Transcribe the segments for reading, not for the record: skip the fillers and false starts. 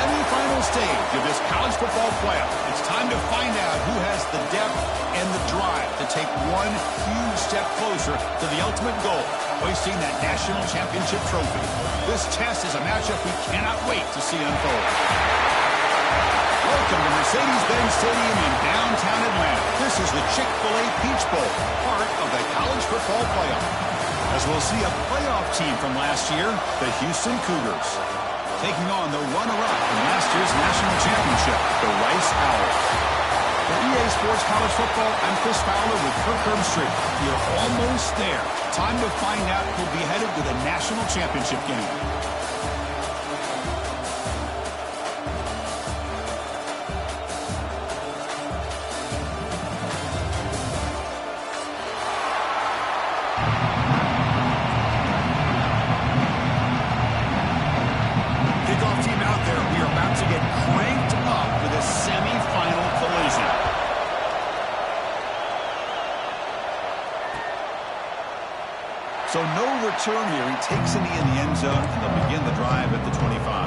semifinal stage of this college football playoff. It's time to find out who has the depth and the drive to take one huge step closer to the ultimate goal, hoisting that national championship trophy. This test is a matchup we cannot wait to see unfold. Welcome to Mercedes-Benz Stadium in downtown Atlanta. This is the Chick-fil-A Peach Bowl, part of the college football playoff. As we'll see a playoff team from last year, the Houston Cougars, taking on the runner-up from last year's national championship, the Rice Owls. For EA Sports College Football, I'm Chris Fowler with Kirk Herbstreit. You're almost there. Time to find out who'll be headed to the national championship game. So no return here. He takes a knee in the end zone, and they'll begin the drive at the 25.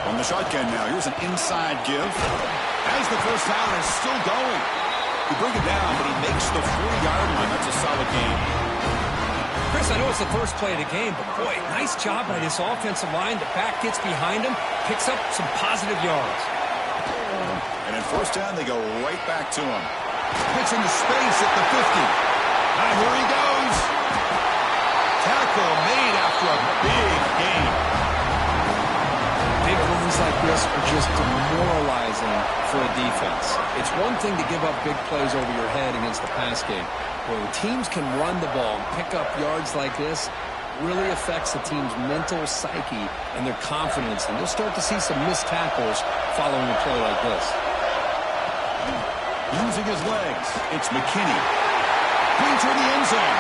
On the shotgun now, here's an inside give. As the first down is still going. You bring it down, but he makes the 40-yard line. That's a solid game. Chris, I know it's the first play of the game, but boy, nice job by this offensive line. The back gets behind him, picks up some positive yards. And in first down, they go right back to him. Hits into space at the 50. Now here he goes. Tackle made after a big game. Big runs like this are just demoralizing for a defense. It's one thing to give up big plays over your head against the pass game. When teams can run the ball and pick up yards like this, really affects the team's mental psyche and their confidence. And you'll start to see some missed tackles following a play like this. Using his legs, it's McKinney. Into the end zone.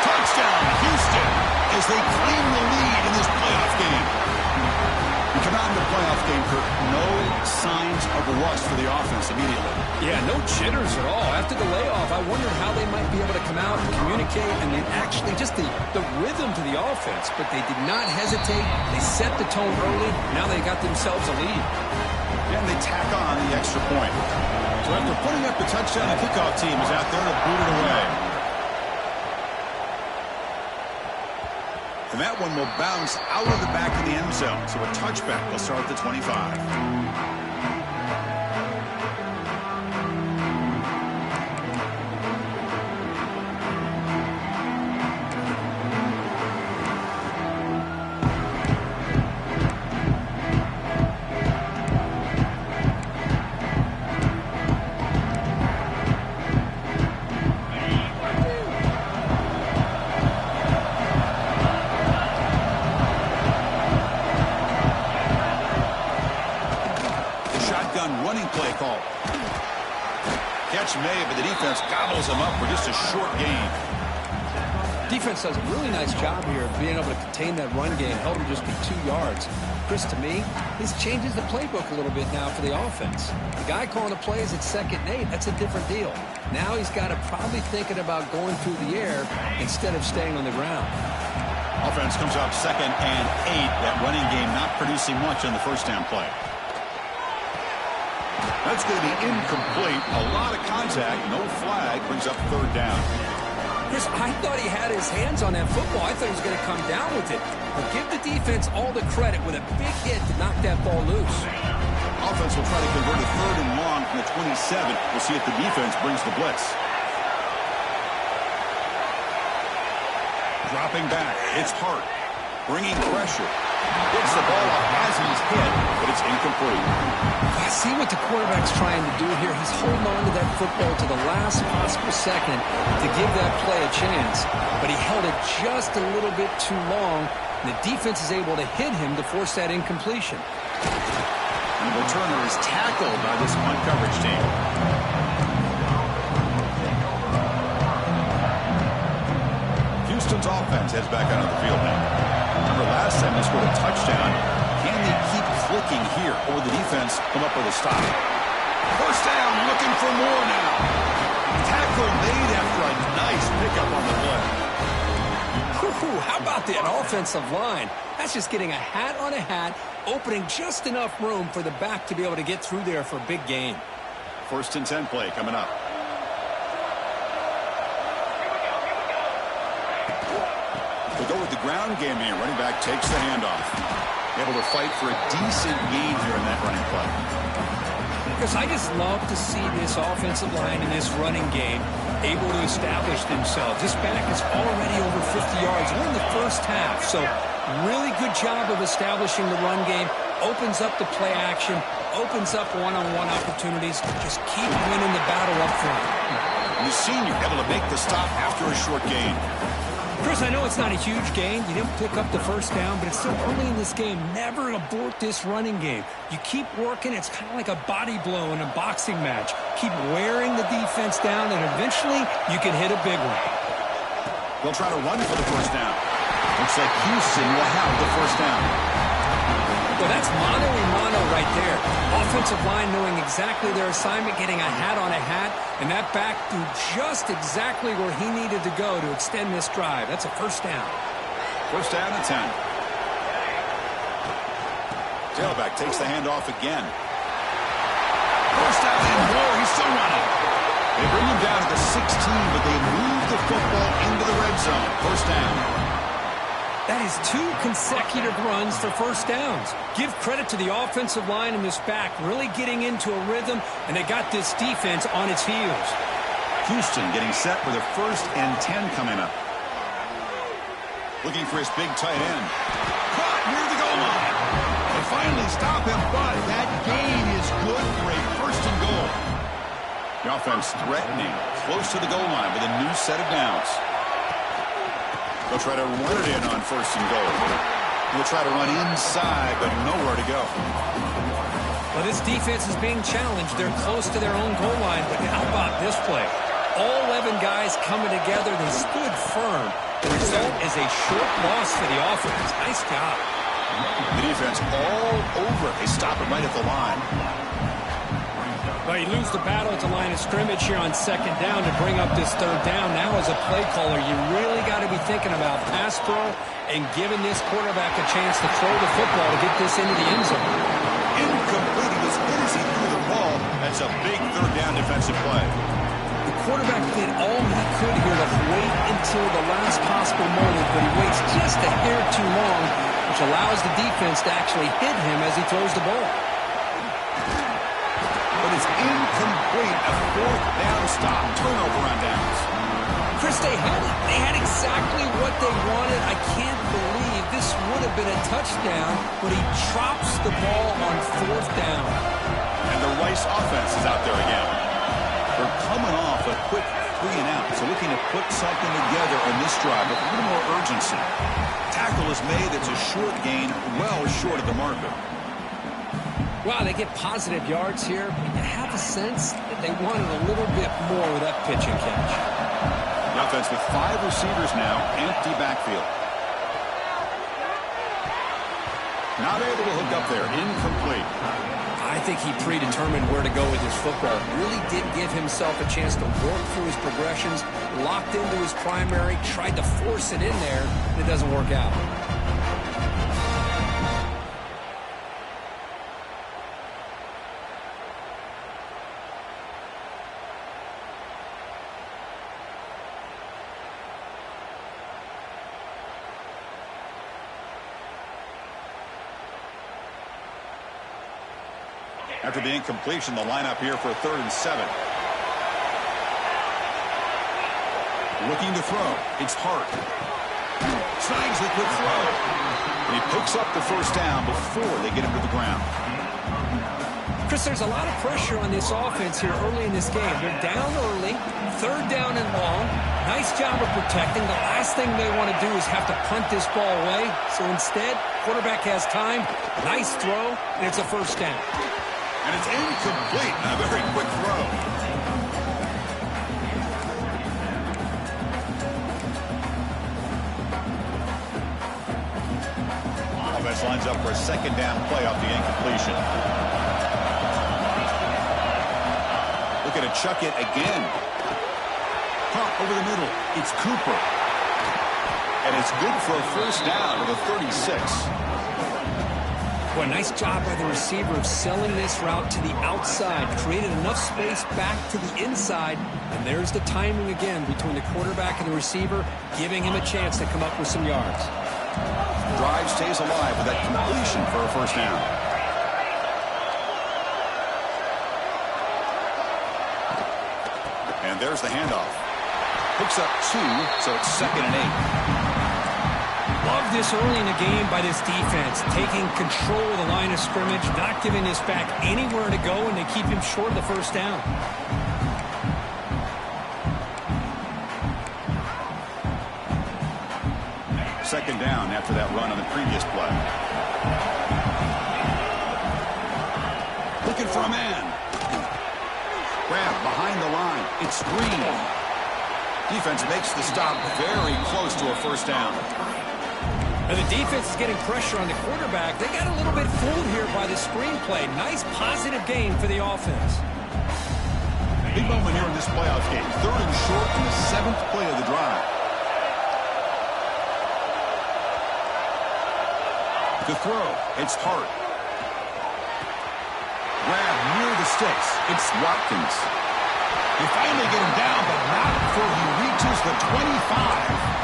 Touchdown, Houston, as they claim the lead in this playoff game. You come out in the playoff game, Kirk, no signs of rust for the offense immediately. Yeah, no jitters at all. After the layoff, I wondered how they might be able to come out and communicate and then actually just the rhythm to the offense. But they did not hesitate. They set the tone early. Now they got themselves a lead. And they tack on the extra point. So after putting up the touchdown, the kickoff team is out there to boot it away. And that one will bounce out of the back of the end zone. So a touchback will start at the 25. Made, but the defense gobbles him up for just a short gain. Defense does a really nice job here of being able to contain that run game, held him just to 2 yards. Chris, to me, this changes the playbook a little bit now for the offense. The guy calling the plays at 2nd and 8, that's a different deal. Now he's got to probably thinking about going through the air instead of staying on the ground. Offense comes out 2nd and 8. That running game not producing much on the first down play. That's going to be incomplete. A lot of contact. No flag. Brings up 3rd down. Chris, I thought he had his hands on that football. I thought he was going to come down with it. But give the defense all the credit with a big hit to knock that ball loose. Offense will try to convert a 3rd and long from the 27. We'll see if the defense brings the blitz. Dropping back. It's Hart. Bringing pressure. Gets the ball off as he's hit, but it's incomplete. I see what the quarterback's trying to do here. He's holding on to that football to the last possible second to give that play a chance. But he held it just a little bit too long, and the defense is able to hit him to force that incompletion. And the returner is tackled by this punt coverage team. Houston's offense heads back out on the field now. Remember last time they scored a touchdown. Can they keep clicking here, or the defense come up with a stop? First down, looking for more now. about that offensive line? That's just getting a hat on a hat, opening just enough room for the back to be able to get through there for a big gain. 1st and 10 play coming up. We'll go with the ground game here. Running back takes the handoff. Able to fight for a decent gain here in that running play. Because I just love to see this offensive line in this running game able to establish themselves. This back is already over 50 yards. We're in the first half, so really good job of establishing the run game. Opens up the play action, opens up one-on-one opportunities. Just keep winning the battle up front. The senior able to make the stop after a short gain. Chris, I know it's not a huge gain. You didn't pick up the first down, but it's still early in this game. Never abort this running game. You keep working. It's kind of like a body blow in a boxing match. Keep wearing the defense down, and eventually you can hit a big one. They'll try to run for the first down. Looks like Houston will have the first down. Well, that's mano-a-mano right there. Offensive line knowing exactly their assignment, getting a hat on a hat, and that back threw just exactly where he needed to go to extend this drive. That's a first down. 1st down and 10. Tailback takes the handoff again. 1st down and more. He's still running. They bring him down to the 16, but they move the football into the red zone. 1st down. That is 2 consecutive runs for first downs. Give credit to the offensive line and this back really getting into a rhythm, and they got this defense on its heels. Houston getting set for the 1st and 10 coming up. Looking for his big tight end. Caught near the goal line. They finally stop him, but that gain is good for a 1st and goal. The offense threatening, close to the goal line with a new set of downs. They'll try to run it in on 1st and goal. They'll try to run inside, but nowhere to go. Well, this defense is being challenged. They're close to their own goal line, but how about this play? All 11 guys coming together. They stood firm. The result is a short loss for the offense. Nice job. The defense all over it. They stop it right at the line. Well, you lose the battle at the line of scrimmage here on 2nd down to bring up this 3rd down. Now, as a play caller, you really got to be thinking about pass pro and giving this quarterback a chance to throw the football to get this into the end zone. Incomplete. As good as he threw the ball, that's a big 3rd down defensive play. The quarterback did all he could here to wait until the last possible moment, but he waits just a hair too long, which allows the defense to actually hit him as he throws the ball. But it's incomplete. A 4th down stop. Turnover on downs. Chris, they had exactly what they wanted. I can't believe this would have been a touchdown, but he drops the ball on 4th down. And the Rice offense is out there again. They're coming off a quick 3 and out, so looking to put something together on this drive with a little more urgency. Tackle is made. It's a short gain, well short of the marker. Wow, they get positive yards here. You have a sense that they wanted a little bit more with that pitch and catch. The offense with 5 receivers now, empty backfield. Not able to hook up there, incomplete. I think he predetermined where to go with his football. Really did give himself a chance to work through his progressions, locked into his primary, tried to force it in there, and it doesn't work out. After the incompletion, the lineup here for a 3rd and 7. Looking to throw. It's Hart. Snags the quick throw. And he picks up the 1st down before they get him to the ground. Chris, there's a lot of pressure on this offense here early in this game. They're down early, 3rd down and long. Nice job of protecting. The last thing they want to do is have to punt this ball away. So instead, quarterback has time. Nice throw, and it's a 1st down. And it's incomplete. A very quick throw. Offense lines up for a 2nd down play off the incompletion. Looking to chuck it again. Pop over the middle. It's Cooper. And it's good for a first down to the 36. Well, nice job by the receiver of selling this route to the outside. Created enough space back to the inside. And there's the timing again between the quarterback and the receiver, giving him a chance to come up with some yards. Drive stays alive with that completion for a first down. And there's the handoff. Picks up 2, so it's 2nd and 8. Love this early in the game by this defense, taking control of the line of scrimmage, not giving this back anywhere to go, and they keep him short of the first down. Second down after that run on the previous play. Looking for a man. Grab behind the line. It's Green. Defense makes the stop very close to a first down. And the defense is getting pressure on the quarterback. They got a little bit fooled here by the screenplay. Nice positive gain for the offense. Big moment here in this playoff game. 3rd and short in the 7th play of the drive. The throw. It's Hart. Grab near the sticks. It's Watkins. They finally get him down, but not before he reaches the 25.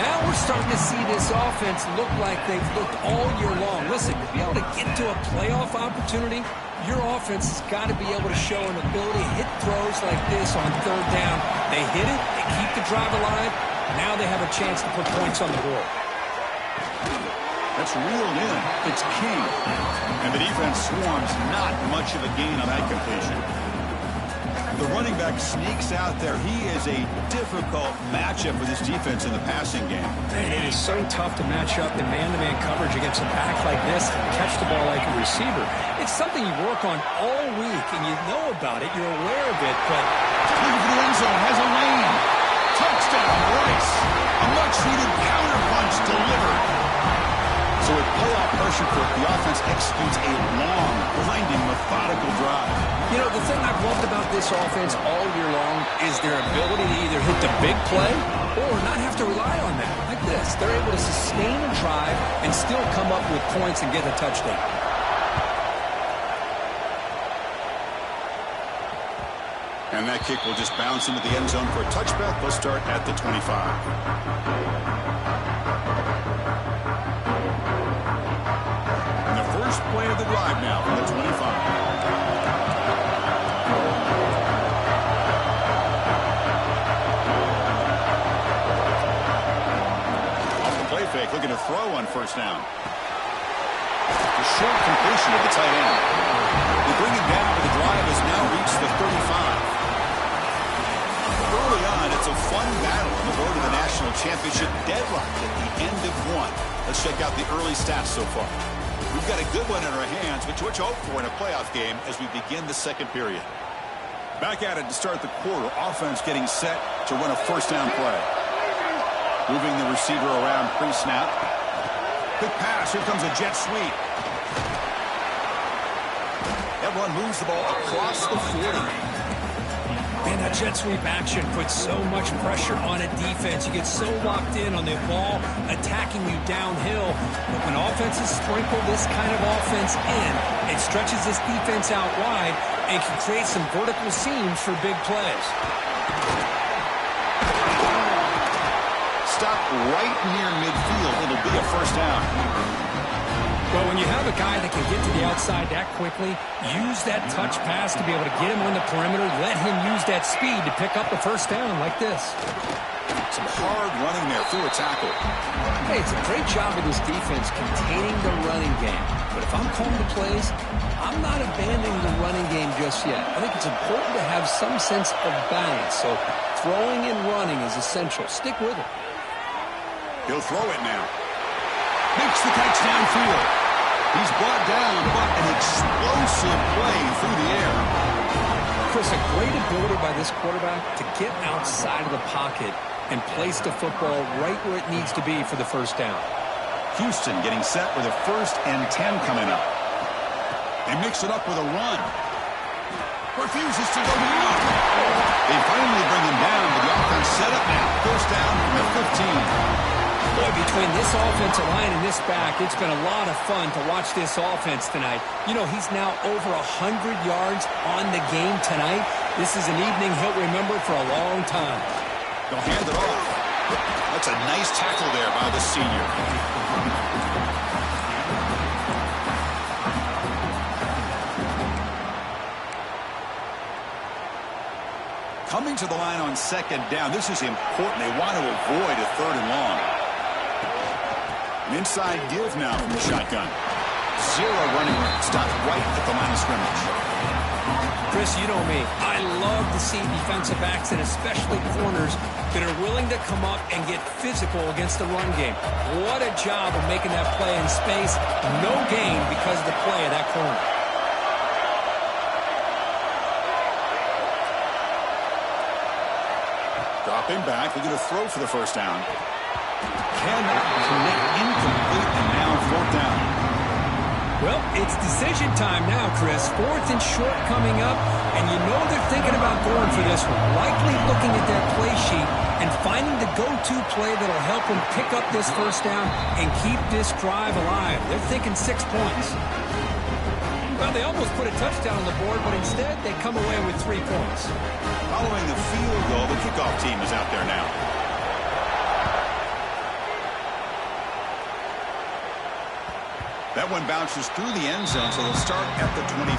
Now we're starting to see this offense look like they've looked all year long. Listen, to be able to get to a playoff opportunity, your offense has got to be able to show an ability to hit throws like this on 3rd down. They hit it, they keep the drive alive, now they have a chance to put points on the board. That's reeled in. It's King. And the defense swarms not much of a gain on that completion. The running back sneaks out there. He is a difficult matchup for this defense in the passing game. Man, it is so tough to match up in man-to-man coverage against a back like this and catch the ball like a receiver. It's something you work on all week, and you know about it. You're aware of it, but looking for the end zone, has a lane. Touchdown, Rice. A much-needed counterpunch delivered. So with playoff pressure for it, the offense executes a long, blinding, methodical drive. You know, the thing I've loved about this offense all year long is their ability to either hit the big play or not have to rely on that. Like this, they're able to sustain a drive and still come up with points and get a touchdown. And that kick will just bounce into the end zone for a touchback. They'll start at the 25. First play of the drive now from the 25. Off the play fake, looking to throw on first down. The short completion of the tight end. They bring him down, but the drive has now reached the 35. Early on, it's a fun battle on the road to the national championship, deadlocked at the end of 1. Let's check out the early stats so far. We've got a good one in our hands, which what you hope for in a playoff game as we begin the second period. Back at it to start the quarter. Offense getting set to run a first down play. Moving the receiver around pre-snap. Quick pass. Here comes a jet sweep. Everyone moves the ball across the 40. Man, that jet sweep action puts so much pressure on a defense. You get so locked in on the ball attacking you downhill. But when offenses sprinkle this kind of offense in, it stretches this defense out wide and can create some vertical seams for big plays. Stop right near midfield. It'll be a first down. Well, when you have a guy that can get to the outside that quickly, use that touch pass to be able to get him on the perimeter, let him use that speed to pick up the first down like this. Some hard running there through a tackle. Hey, it's a great job of this defense containing the running game. But if I'm calling the plays, I'm not abandoning the running game just yet. I think it's important to have some sense of balance. So throwing and running is essential. Stick with it. He'll throw it now. Makes the catch downfield. He's brought down, but an explosive play through the air. Chris, a great ability by this quarterback to get outside of the pocket and place the football right where it needs to be for the first down. Houston getting set with a 1st and 10 coming up. They mix it up with a run. Refuses to go down. They finally bring him down, but the offense set up now. First down from the 15. Between this offensive line and this back, it's been a lot of fun to watch this offense tonight. You know, he's now over 100 yards on the game tonight. This is an evening he'll remember for a long time. They'll hand it off. That's a nice tackle there by the senior. Coming to the line on second down. This is important. They want to avoid a third and long. An inside give now from the shotgun. Zero running room. Stopped right at the line of scrimmage. Chris, you know me. I love to see defensive backs and especially corners that are willing to come up and get physical against the run game. What a job of making that play in space. No gain because of the play of that corner. Dropping back, looking to throw for the first down. Cannot connect, incomplete, and now fourth down. Well, it's decision time now, Chris. Fourth and short coming up, and you know they're thinking about going for this one. Likely looking at their play sheet and finding the go-to play that'll help them pick up this first down and keep this drive alive. They're thinking 6 points. Well, they almost put a touchdown on the board, but instead they come away with 3 points. Following the field goal, the kickoff team is out there now. That one bounces through the end zone, so they'll start at the 25.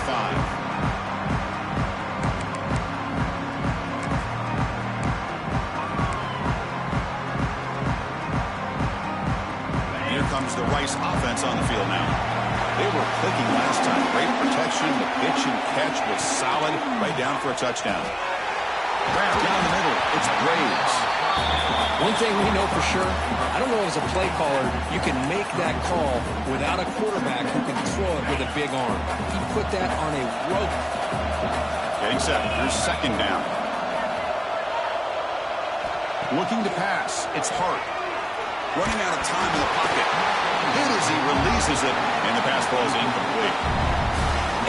Here comes the Rice offense on the field now. They were clicking last time. Great protection. The pitch and catch was solid. Right down for a touchdown. Wrapped down the middle. It's Braves. One thing we know for sure, I don't know as a play caller, you can make that call without a quarterback who can throw it with a big arm. He put that on a rope. Getting set. Here's second down. Looking to pass. It's Hart. Running out of time in the pocket. Hit as he releases it, and the pass ball is incomplete.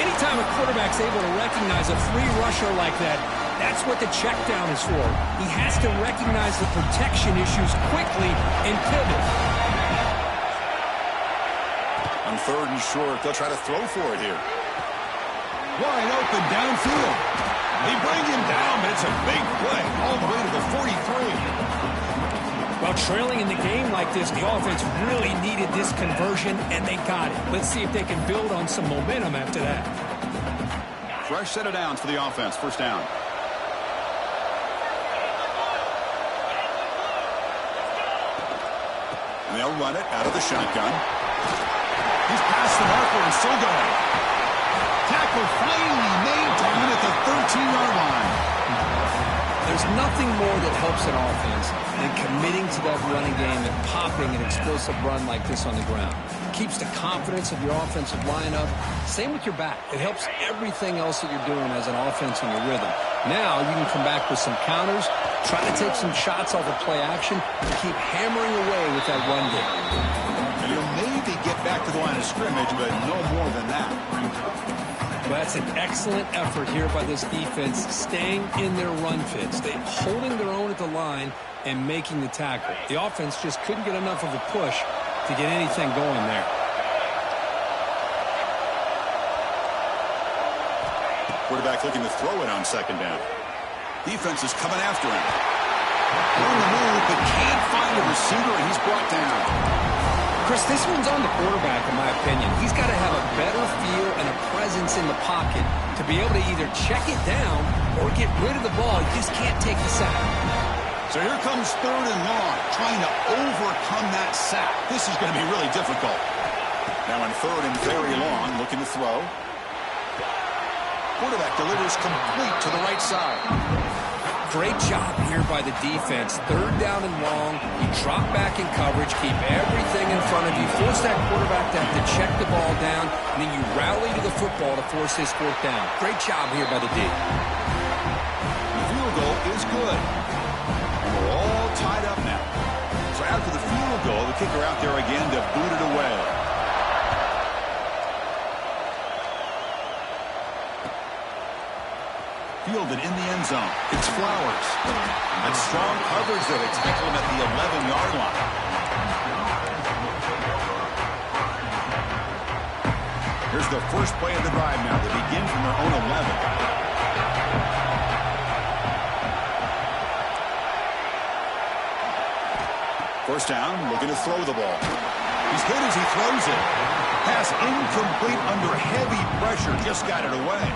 Anytime a quarterback's able to recognize a free rusher like that, that's what the check down is for. He has to recognize the protection issues quickly and pivot. On third and short, they'll try to throw for it here. Wide open downfield. They bring him down, but it's a big play all the way to the 43. Well, trailing in the game like this, the offense really needed this conversion, and they got it. Let's see if they can build on some momentum after that. Fresh set of downs for the offense. First down. And they'll run it out of the shotgun. He's past the marker and still going. Tackle finally made down at the 13-yard line. There's nothing more that helps an offense than committing to that running game and popping an explosive run like this on the ground. It keeps the confidence of your offensive line up. Same with your back. It helps everything else that you're doing as an offense in your rhythm. Now you can come back with some counters, try to take some shots off of play action, and keep hammering away with that run game. And you'll maybe get back to the line of scrimmage, but no more than that. Well, that's an excellent effort here by this defense, staying in their run fits. They're holding their own at the line and making the tackle. The offense just couldn't get enough of a push to get anything going there. Quarterback looking to throw it on second down. Defense is coming after him. On the move, but can't find a receiver, and he's brought down. Chris, this one's on the quarterback, in my opinion. He's got to have a better feel and a presence in the pocket to be able to either check it down or get rid of the ball. He just can't take the sack. So here comes third and long, trying to overcome that sack. This is going to be really difficult. Now on third and very long, looking to throw. Quarterback delivers complete to the right side. Great job here by the defense. Third down and long. You drop back in coverage, keep everything in front of you, force that quarterback to have to check the ball down, and then you rally to the football to force this fourth down. Great job here by the D. The field goal is good. And we're all tied up now. So after the field goal, the kicker out there again to boot it away. Fielded in the end zone. It's Flowers. And strong coverage there. They tackle him at the 11-yard line. the first play of the drive now. They begin from their own 11. First down, looking to throw the ball. He's hit as he throws it. Pass incomplete under heavy pressure. Just got it away.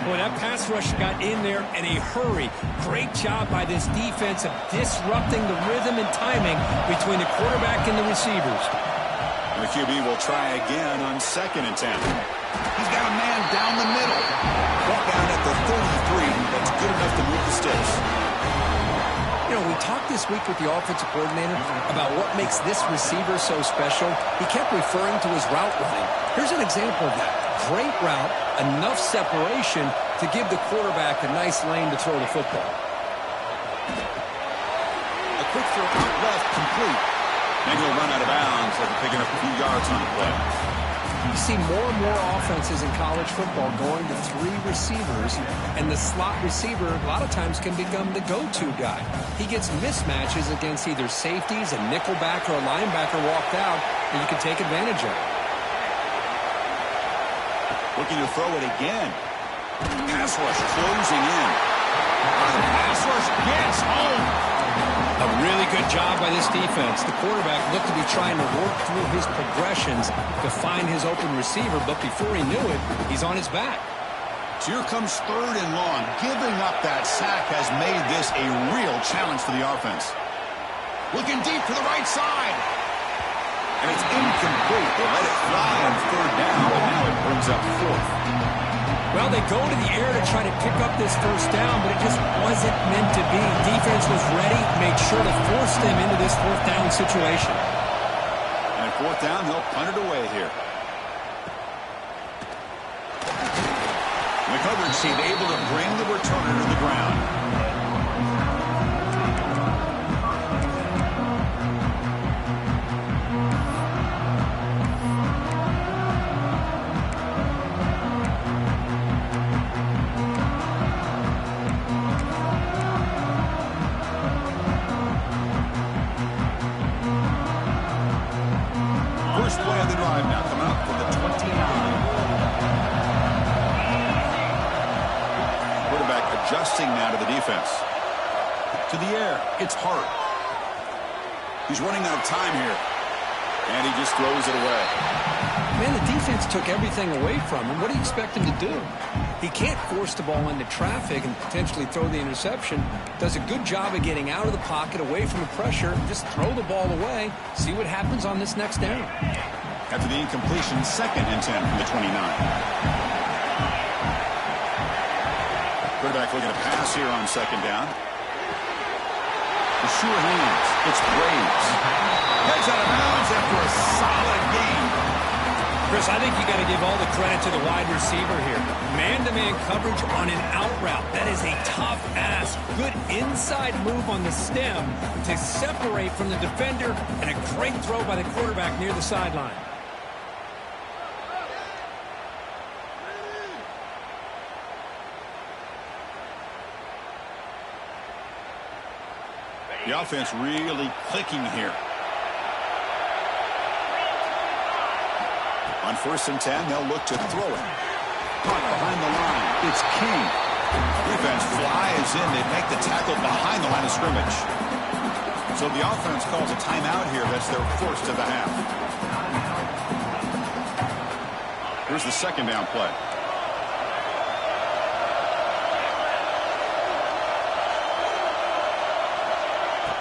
Boy, that pass rush got in there in a hurry. Great job by this defense of disrupting the rhythm and timing between the quarterback and the receivers. And the QB will try again on 2nd and 10. He's got a man down the middle. Brought down at the 33. That's good enough to move the sticks. You know, we talked this week with the offensive coordinator about what makes this receiver so special. He kept referring to his route running. Here's an example of that. Great route, enough separation to give the quarterback a nice lane to throw the football. A quick throw out left, complete. And he'll run out of bounds after picking up a few yards on the play. You see more and more offenses in college football going to 3 receivers, and the slot receiver a lot of times can become the go-to guy. He gets mismatches against either safeties, a nickelback, or a linebacker walked out, and you can take advantage of it. Looking to throw it again. Pass rush closing in. The pass rush gets home. A really good job by this defense. The quarterback looked to be trying to work through his progressions to find his open receiver, but before he knew it, he's on his back. So here comes 3rd and long. Giving up that sack has made this a real challenge for the offense. Looking deep to the right side. And it's incomplete. They let it fly on 3rd down, and now it brings up 4th. Well, they go to the air to try to pick up this first down, but it just wasn't meant to be. Defense was ready, made sure to force them into this 4th down situation. And at 4th down, they'll punt it away here. The coverage team able to bring the returner to the ground. First play of the drive now coming up for the 29. Quarterback adjusting now to the defense. To the air, it's Hart. He's running out of time here. And he just throws it away. Man, the defense took everything away from him. What do you expect him to do? He can't force the ball into traffic and potentially throw the interception. Does a good job of getting out of the pocket, away from the pressure, just throw the ball away, see what happens on this next down. After the incompletion, 2nd and 10 from the 29. Quarterback looking to pass here on 2nd down. The sure hands. It's Braves. Heads out of bounds after a solid game. Chris, I think you got to give all the credit to the wide receiver here. Man-to-man coverage on an out route. That is a tough ask. Good inside move on the stem to separate from the defender, and a great throw by the quarterback near the sideline. The offense really clicking here. On 1st and 10, they'll look to throw it. Caught behind the line. It's King. Defense flies in. They make the tackle behind the line of scrimmage. So the offense calls a timeout here. That's their first of the half. Here's the 2nd down play.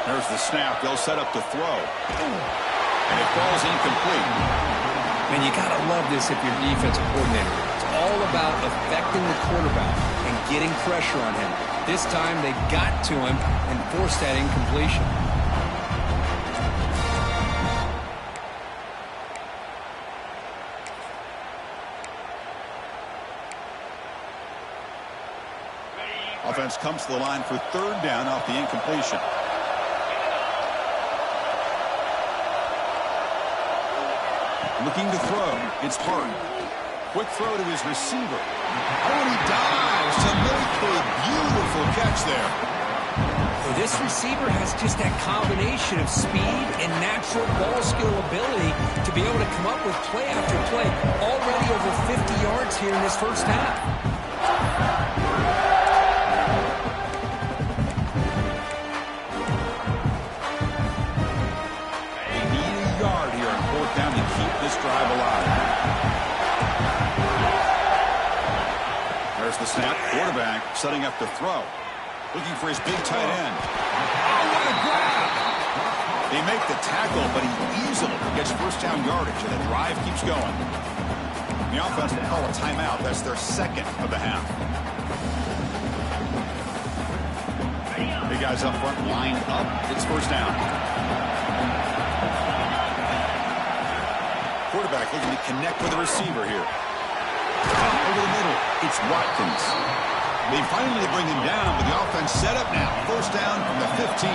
There's the snap. They'll set up to throw. And it falls incomplete. And you got to love this if you're defensive coordinator. It's all about affecting the quarterback and getting pressure on him. This time they got to him and forced that incompletion. Offense comes to the line for 3rd down off the incompletion. Looking to throw. It's Hart. Quick throw to his receiver. Oh, and he dives to make a beautiful catch there. This receiver has just that combination of speed and natural ball skill ability to be able to come up with play after play. Already over 50 yards here in this first half. They need a yard here on 4th down to keep this drive alive. There's the snap. Quarterback setting up to throw. Looking for his big tight end. Oh, what a grab! They make the tackle, but he easily gets first down yardage, and the drive keeps going. The offense will call a timeout. That's their second of the half. Big guys up front, lined up. It's first down. Quarterback looking to connect with the receiver here. Over the middle, it's Watkins. They finally bring him down, but the offense set up now. First down from the 15.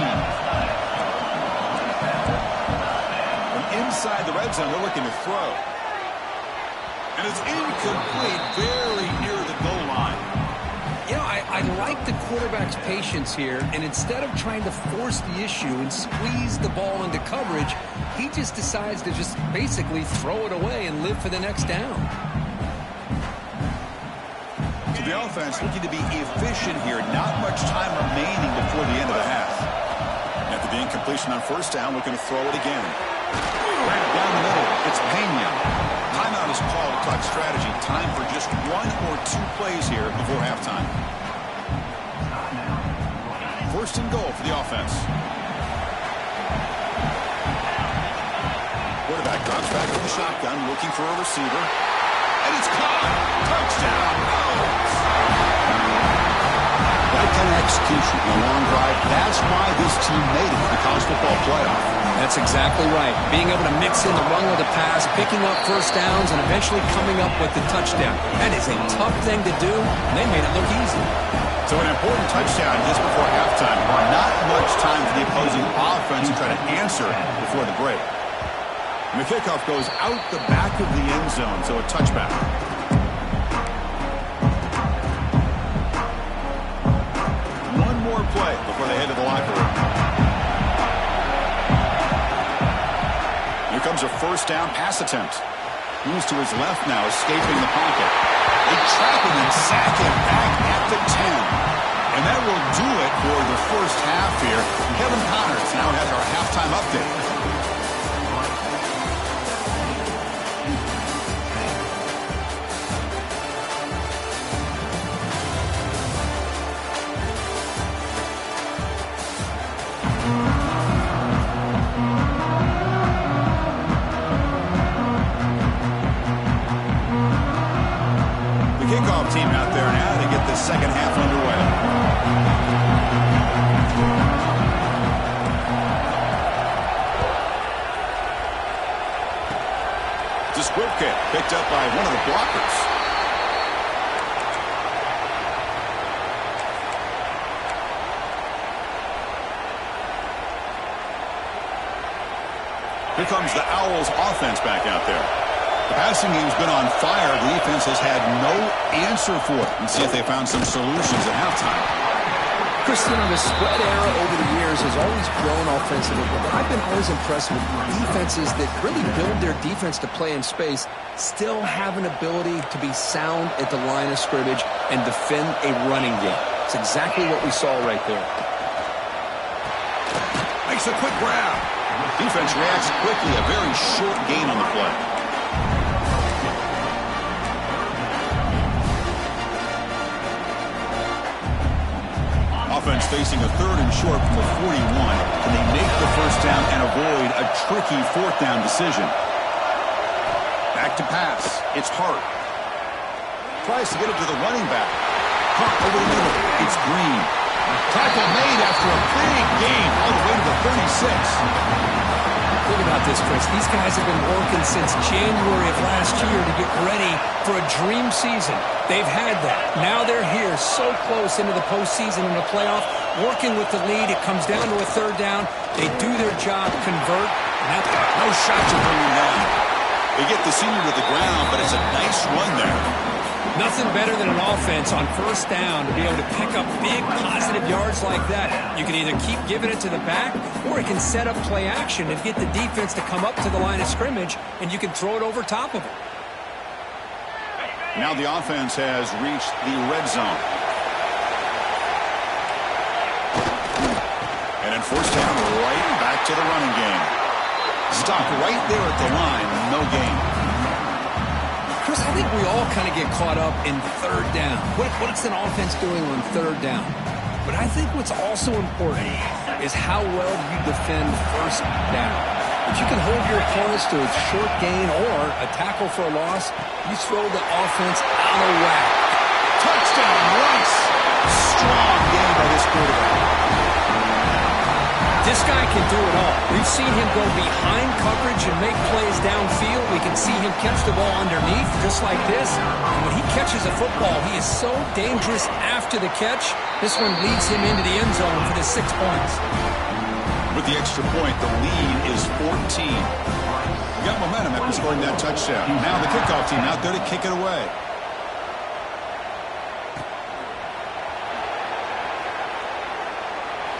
From inside the red zone, they're looking to throw. And it's incomplete, barely near the goal line. You know, I like the quarterback's patience here, and instead of trying to force the issue and squeeze the ball into coverage, he just decides to just basically throw it away and live for the next down. The offense looking to be efficient here. Not much time remaining before the end of the half. After the incompletion on first down, looking to throw it again. Right down the middle, it's Pena. Timeout is called to talk strategy. Time for just 1 or 2 plays here before halftime. First and goal for the offense. Quarterback drops back to the shotgun, looking for a receiver. And it's caught. Touchdown. That kind of execution in a long drive, that's why this team made it to the college football playoff. That's exactly right. Being able to mix in the run with the pass, picking up first downs, and eventually coming up with the touchdown. That is a tough thing to do, and they made it look easy. So an important touchdown just before halftime. Not much time for the opposing offense to try to answer before the break. And the kickoff goes out the back of the end zone, so a touchback. One more play before they head to the locker room. Here comes a first down pass attempt. Moves to his left now, escaping the pocket. They trap him and sack him back at the 10. And that will do it for the first half here. Kevin Connors now has our halftime update. Team out there now to get the second half underway. Disquipke picked up by one of the blockers. Here comes the Owls offense back out there. The passing game's been on fire. The defense has had no answer for it. Let's see if they found some solutions at halftime. Christian, the spread era over the years has always grown offensively, but I've been always impressed with defenses that really build their defense to play in space, still have an ability to be sound at the line of scrimmage and defend a running game. It's exactly what we saw right there. Makes a quick grab. Defense reacts quickly. A very short gain on the play. Offense facing a third and short from the 41. Can they make the first down and avoid a tricky fourth down decision? Back to pass. It's Hart. Tries to get it to the running back. Hart over the middle. It's Green. Tackle made after a big gain all the way to the 36. Think about this, Chris. These guys have been working since January of last year to get ready for a dream season. They've had that. Now they're here so close into the postseason and the playoff, working with the lead. It comes down to a third down. They do their job, convert, and that's no shot to bring him down. They get the senior to the ground, but it's a nice run there. Nothing better than an offense on first down to be able to pick up big positive yards like that. You can either keep giving it to the back, or it can set up play action and get the defense to come up to the line of scrimmage, and you can throw it over top of them. Now the offense has reached the red zone. And in first down, right back to the running game. Stop right there at the line, no gain. Chris, I think we all kind of get caught up in third down. What's an offense doing on third down? But I think what's also important is how well you defend first down. If you can hold your opponents to a short gain or a tackle for a loss, you throw the offense out of whack. Touchdown, Rice. Strong game by this quarterback. This guy can do it all. We've seen him go behind coverage and make plays downfield. We can see him catch the ball underneath just like this. And when he catches a football, he is so dangerous after the catch. This one leads him into the end zone for the 6 points. With the extra point, the lead is 14. We got momentum after scoring that touchdown. Now the kickoff team out there to kick it away.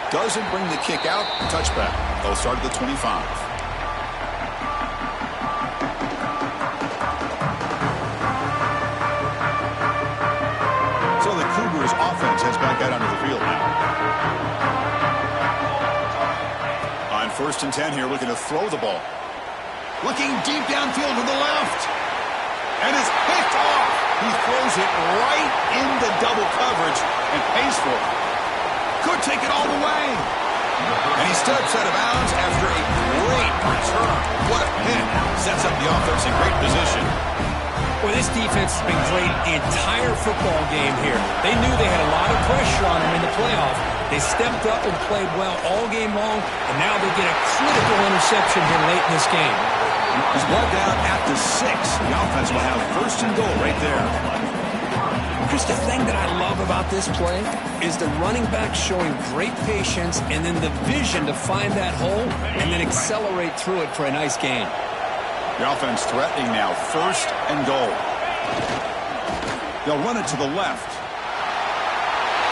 Doesn't bring the kick out. Touchback. They'll start at the 25. So the Cougars offense heads back out onto the field now. On 1st and 10 here, looking to throw the ball. Looking deep downfield to the left. And it's picked off. He throws it right into double coverage and pays for it. Could take it all the way. And he steps out of bounds after a great return. What a pick. Sets up the offense in great position. Well, this defense has been great the entire football game here. They knew they had a lot of pressure on them in the playoff. They stepped up and played well all game long, and now they get a critical interception here late in this game. He's brought down at the 6. The offense will have 1st and goal right there. Chris, the thing that I love about this play is the running back showing great patience and then the vision to find that hole and then accelerate through it for a nice gain. The offense threatening now, 1st and goal. They'll run it to the left.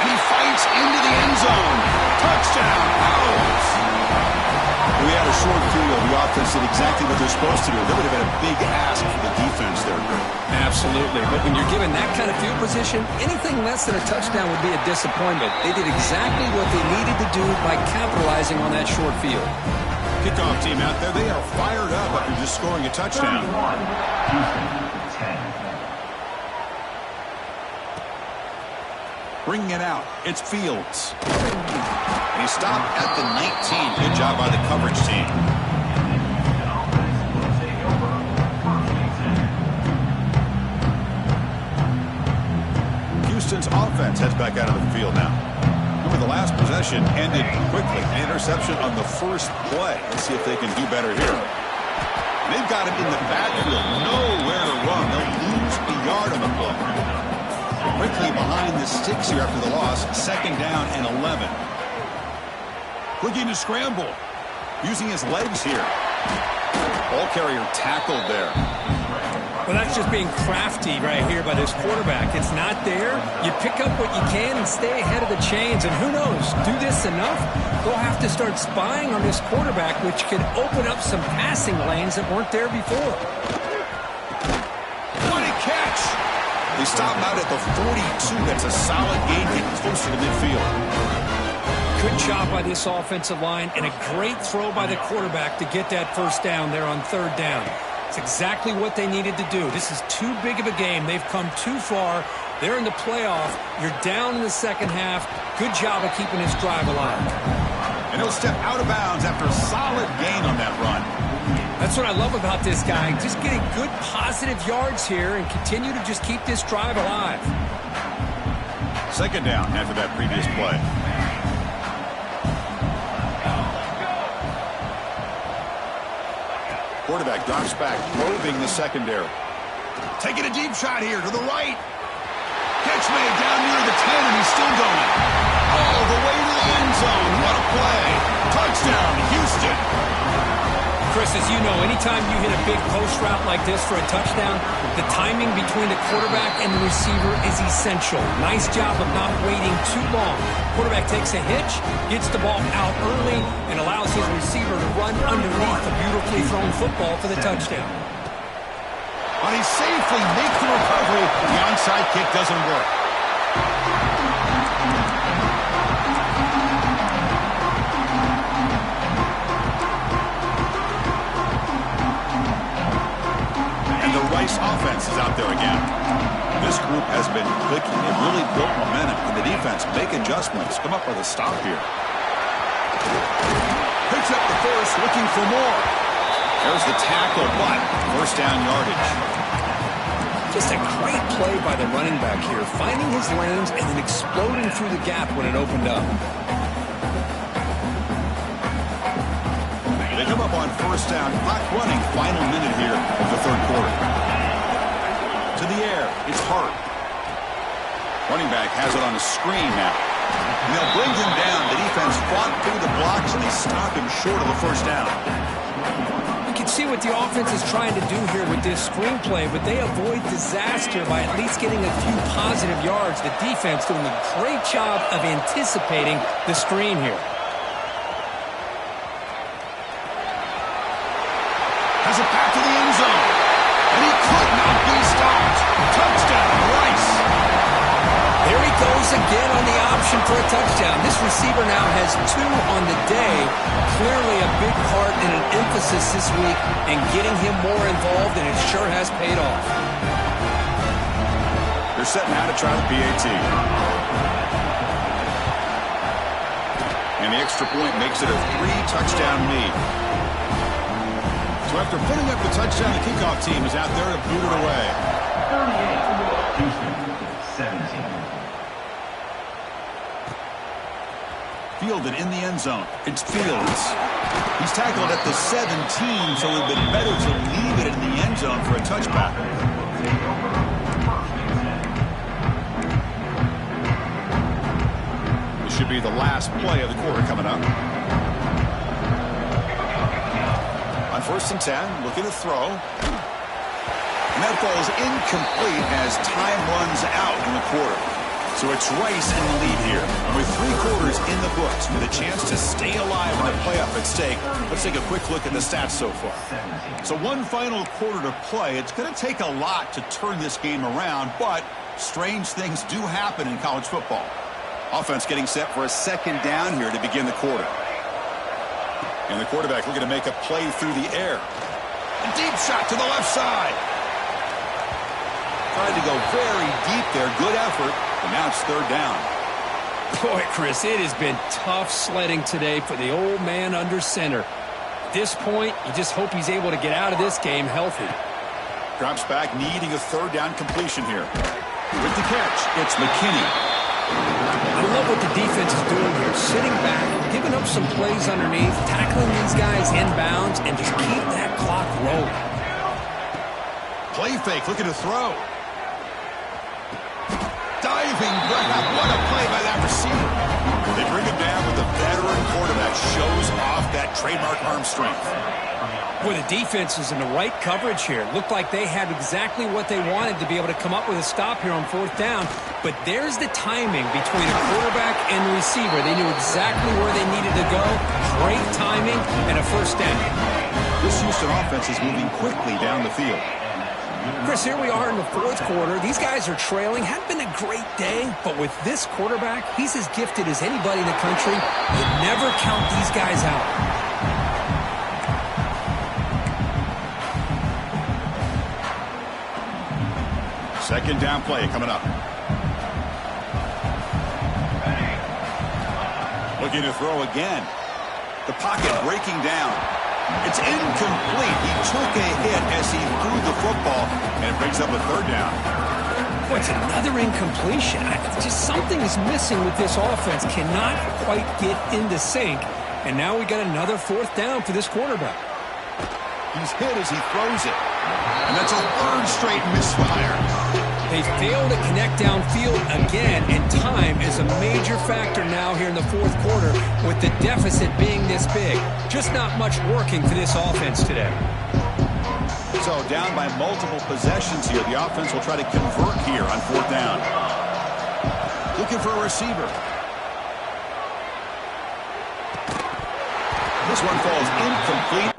And he fights into the end zone. Touchdown, Owls. We had a short field. The offense did exactly what they're supposed to do. That would have been a big ask for the defense there. Absolutely. But when you're given that kind of field position, anything less than a touchdown would be a disappointment. They did exactly what they needed to do by capitalizing on that short field. Kickoff team out there, they are fired up after just scoring a touchdown. Bringing it out, it's Fields. And he stopped at the 19. Good job by the coverage team. Houston's offense heads back out of the field now. Remember, the last possession ended quickly. An interception on the first play. Let's see if they can do better here. They've got him in the backfield. Nowhere to run. They'll lose a yard on the play. Quickly behind the sticks here after the loss. 2nd down and 11. Looking to scramble. Using his legs here. Ball carrier tackled there. Well, that's just being crafty right here by this quarterback. It's not there. You pick up what you can and stay ahead of the chains. And who knows, do this enough, they'll have to start spying on this quarterback, which could open up some passing lanes that weren't there before. What a catch! They stop out at the 42. That's a solid gain, getting closer to midfield. Good job by this offensive line and a great throw by the quarterback to get that 1st down there on 3rd down. It's exactly what they needed to do. This is too big of a game. They've come too far. They're in the playoff. You're down in the 2nd half. Good job of keeping this drive alive. And he'll step out of bounds after a solid gain on that run. That's what I love about this guy. Just getting good positive yards here and continue to just keep this drive alive. 2nd down after that previous play. Quarterback drops back, probing the secondary. Taking a deep shot here to the right. Catch made down near the 10, and he's still going. All the way to the end zone. What a play. Touchdown, Houston. Chris, Chris, as you know, anytime you hit a big post route like this for a touchdown, the timing between the quarterback and the receiver is essential. Nice job of not waiting too long. Quarterback takes a hitch, gets the ball out early, and allows his receiver to run underneath a beautifully thrown football for the touchdown. But he safely makes the recovery. The onside kick doesn't work. Offense is out there again. This group has been clicking. They've really built momentum. And the defense make adjustments. Come up with a stop here. Picks up the first, looking for more. There's the tackle, but first down yardage. Just a great play by the running back here, finding his lanes and then exploding through the gap when it opened up. They come up on first down. Clock running. Final minute here of the third quarter. To the air. It's Hart. Running back has it on a screen now. And they'll bring him down. The defense fought through the blocks, and they stop him short of the first down. You can see what the offense is trying to do here with this screenplay, but they avoid disaster by at least getting a few positive yards. The defense doing a great job of anticipating the screen here. Has it back to the end zone. And he could not be stopped. Touchdown, Rice. There he goes again on the option for a touchdown. This receiver now has 2 on the day. Clearly a big part and an emphasis this week in getting him more involved, and it sure has paid off. They're setting out to try the PAT. And the extra point makes it a 3-touchdown lead. So after putting up the touchdown, the kickoff team is out there to boot it away. 38-17. Fielded in the end zone. It's Fields. He's tackled at the 17, so it would have been better to leave it in the end zone for a touchback. This should be the last play of the quarter coming up. On 1st and 10, looking to throw. And that falls incomplete as time runs out in the quarter. So it's Rice in the lead here. With 3 quarters in the books, with a chance to stay alive in the playoff at stake. Let's take a quick look at the stats so far. So one final quarter to play. It's going to take a lot to turn this game around, but strange things do happen in college football. Offense getting set for a 2nd down here to begin the quarter. And the quarterback looking to make a play through the air. A deep shot to the left side. Tried to go very deep there. Good effort. And now it's 3rd down. Boy, Chris, it has been tough sledding today for the old man under center. At this point, you just hope he's able to get out of this game healthy. Drops back, needing a 3rd down completion here. With the catch, it's McKinney. I love what the defense is doing here. Sitting back, giving up some plays underneath, tackling these guys inbounds, and just keep that clock rolling. Play fake, looking to throw. Diving grab. What a play by that receiver. They bring him down with a veteran quarterback. Shows off that trademark arm strength. Boy, the defense is in the right coverage here. Looked like they had exactly what they wanted to be able to come up with a stop here on 4th down. But there's the timing between a quarterback and the receiver. They knew exactly where they needed to go. Great timing and a 1st down. This Houston offense is moving quickly down the field. Chris, here we are in the 4th quarter. These guys are trailing. Hadn't been a great day, but with this quarterback, he's as gifted as anybody in the country. You never count these guys out. Second down play coming up. Looking to throw again. The pocket breaking down. It's incomplete. He took a hit as he threw the football, and it brings up a 3rd down. Boy, it's another incompletion. Just something is missing with this offense. Cannot quite get into sync. And now we got another 4th down for this quarterback. He's hit as he throws it. And that's a 3rd straight misfire. They fail to connect downfield again, and time is a major factor now here in the fourth quarter with the deficit being this big. Just not much working for this offense today. So down by multiple possessions here. The offense will try to convert here on fourth down. Looking for a receiver. This one falls incomplete.